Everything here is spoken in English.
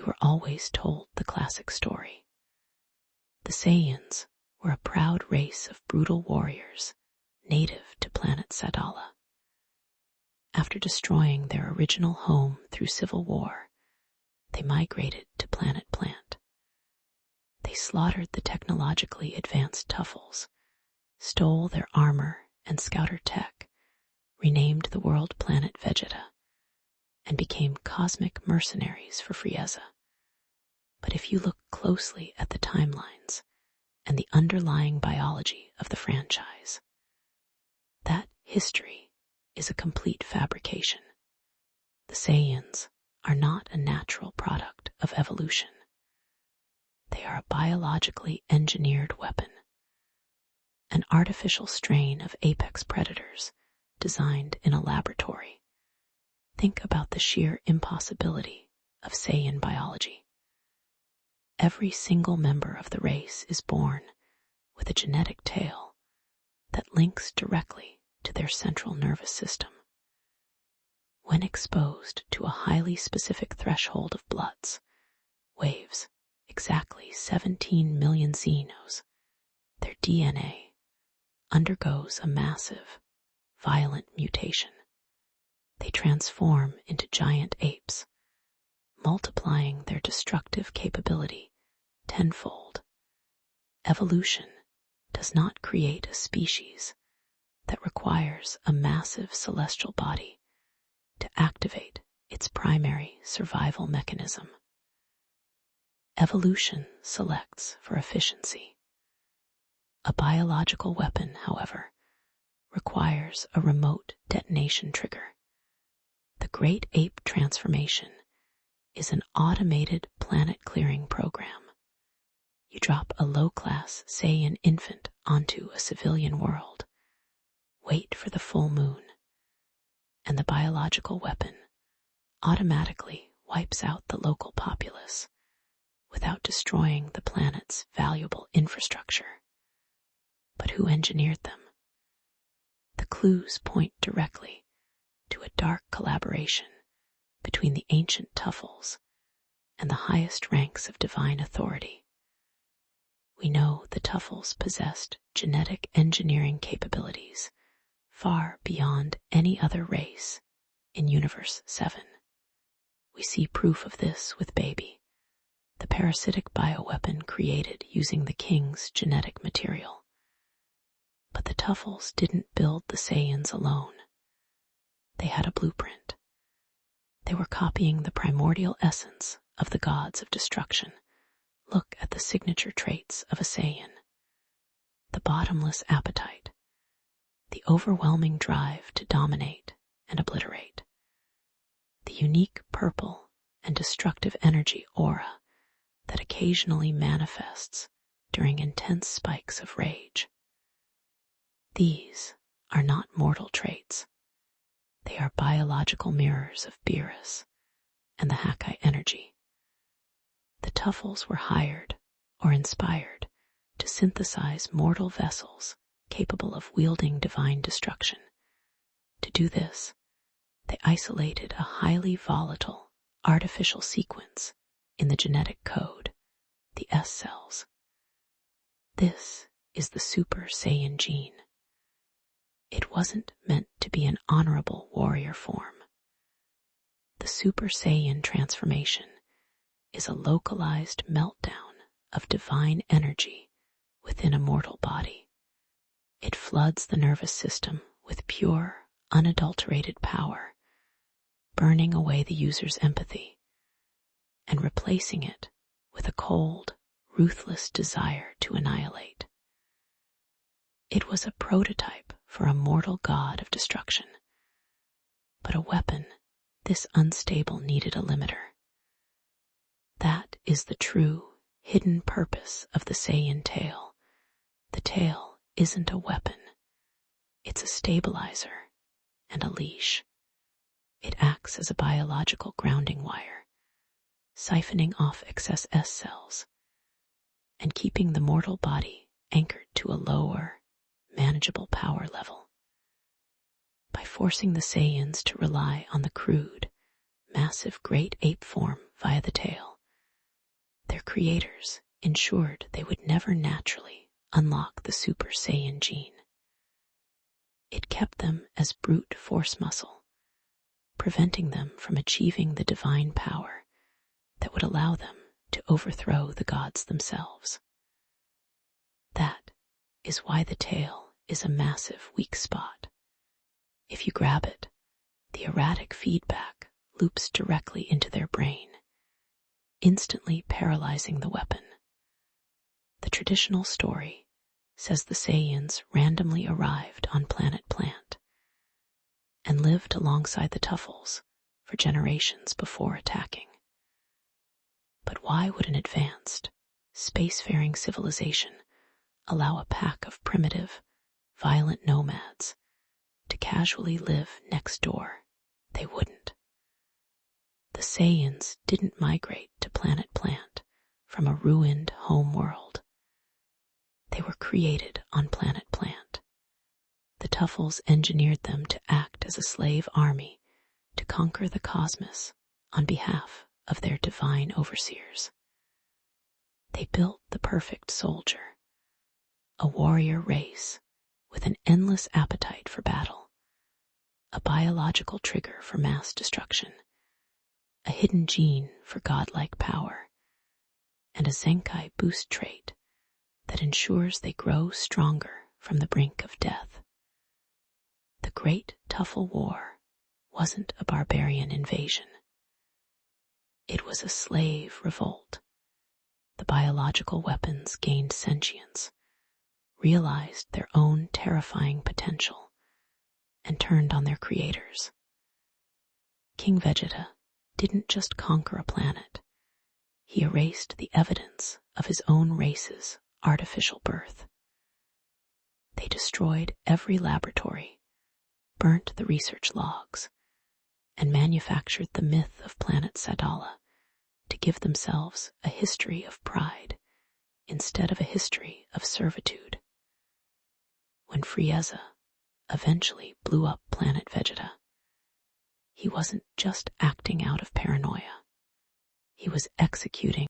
were always told the classic story. The Saiyans were a proud race of brutal warriors native to planet Sadala. After destroying their original home through civil war, they migrated to planet Plant. They slaughtered the technologically advanced Tuffles, stole their armor and scouter tech, renamed the world Planet Vegeta, and became cosmic mercenaries for Frieza. But if you look closely at the timelines and the underlying biology of the franchise, that history is a complete fabrication. The Saiyans are not a natural product of evolution. They are a biologically engineered weapon, an artificial strain of apex predators designed in a laboratory. Think about the sheer impossibility of Saiyan biology. Every single member of the race is born with a genetic tail that links directly to their central nervous system. When exposed to a highly specific threshold of bloods, waves exactly 17 million xenos, their DNA undergoes a massive, violent mutation. They transform into giant apes, multiplying their destructive capability tenfold. Evolution does not create a species that requires a massive celestial body to activate its primary survival mechanism. Evolution selects for efficiency. A biological weapon, however, requires a remote detonation trigger. The Great Ape transformation is an automated planet-clearing program. You drop a low-class Saiyan infant onto a civilian world, wait for the full moon, and the biological weapon automatically wipes out the local populace without destroying the planet's valuable infrastructure. But who engineered them? The clues point directly to a dark collaboration between the ancient Tuffles and the highest ranks of divine authority. We know the Tuffles possessed genetic engineering capabilities far beyond any other race in Universe 7. We see proof of this with Baby, the parasitic bioweapon created using the King's genetic material. But the Tuffles didn't build the Saiyans alone. They had a blueprint. They were copying the primordial essence of the gods of destruction. Look at the signature traits of a Saiyan. The bottomless appetite, the overwhelming drive to dominate and obliterate, the unique purple and destructive energy aura that occasionally manifests during intense spikes of rage. These are not mortal traits. They are biological mirrors of Beerus and the Hakai energy. The Tuffles were hired or inspired to synthesize mortal vessels capable of wielding divine destruction. To do this, they isolated a highly volatile, artificial sequence in the genetic code, the S cells. This is the Super Saiyan gene. It wasn't meant to be an honorable warrior form. The Super Saiyan transformation is a localized meltdown of divine energy within a mortal body. It floods the nervous system with pure, unadulterated power, burning away the user's empathy and replacing it with a cold, ruthless desire to annihilate. It was a prototype for a mortal god of destruction, but a weapon this unstable needed a limiter. That is the true, hidden purpose of the Saiyan tail. The tail isn't a weapon. It's a stabilizer and a leash. It acts as a biological grounding wire, siphoning off excess S cells and keeping the mortal body anchored to a lower, manageable power level. By forcing the Saiyans to rely on the crude, massive great ape form via the tail, creators ensured they would never naturally unlock the Super Saiyan gene. It kept them as brute force muscle, preventing them from achieving the divine power that would allow them to overthrow the gods themselves. That is why the tail is a massive weak spot. If you grab it, the erratic feedback loops directly into their brain, instantly paralyzing the weapon. The traditional story says the Saiyans randomly arrived on Planet Plant and lived alongside the Tuffles for generations before attacking. But why would an advanced, spacefaring civilization allow a pack of primitive, violent nomads to casually live next door? They wouldn't. The Saiyans didn't migrate to Planet Plant from a ruined homeworld. They were created on Planet Plant. The Tuffles engineered them to act as a slave army to conquer the cosmos on behalf of their divine overseers. They built the perfect soldier, a warrior race with an endless appetite for battle, a biological trigger for mass destruction, a hidden gene for godlike power, and a Zenkai boost trait that ensures they grow stronger from the brink of death. The Great Tuffle War wasn't a barbarian invasion. It was a slave revolt. The biological weapons gained sentience, realized their own terrifying potential, and turned on their creators. King Vegeta didn't just conquer a planet. He erased the evidence of his own race's artificial birth. They destroyed every laboratory, burnt the research logs, and manufactured the myth of Planet Sadala to give themselves a history of pride instead of a history of servitude. When Frieza eventually blew up Planet Vegeta, he wasn't just acting out of paranoia. He was executing